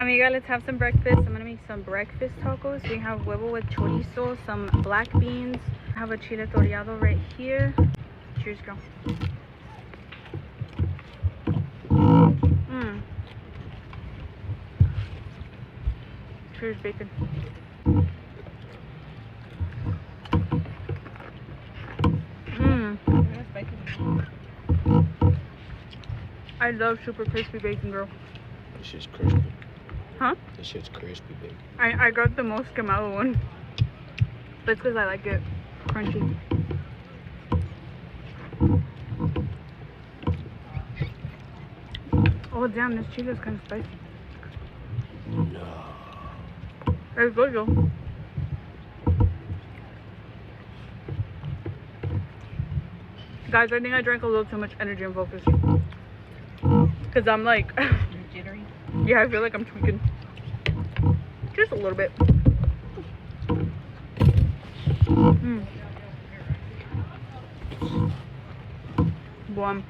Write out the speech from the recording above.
Amiga, let's have some breakfast. I'm gonna make some breakfast tacos. We have huevo with chorizo, some black beans. I have a chile toreado right here. Cheers, girl. Cheers, bacon. I love super crispy bacon, girl. This shit's crispy. Huh? This shit's crispy bacon. I got the most quemado one. But it's because I like it crunchy. Oh damn, this chile is kind of spicy. No. It's good though. Guys, I think I drank a little too much energy and focus. Because I'm like... Jittery? Yeah, I feel like I'm tweaking. Just a little bit. Boom.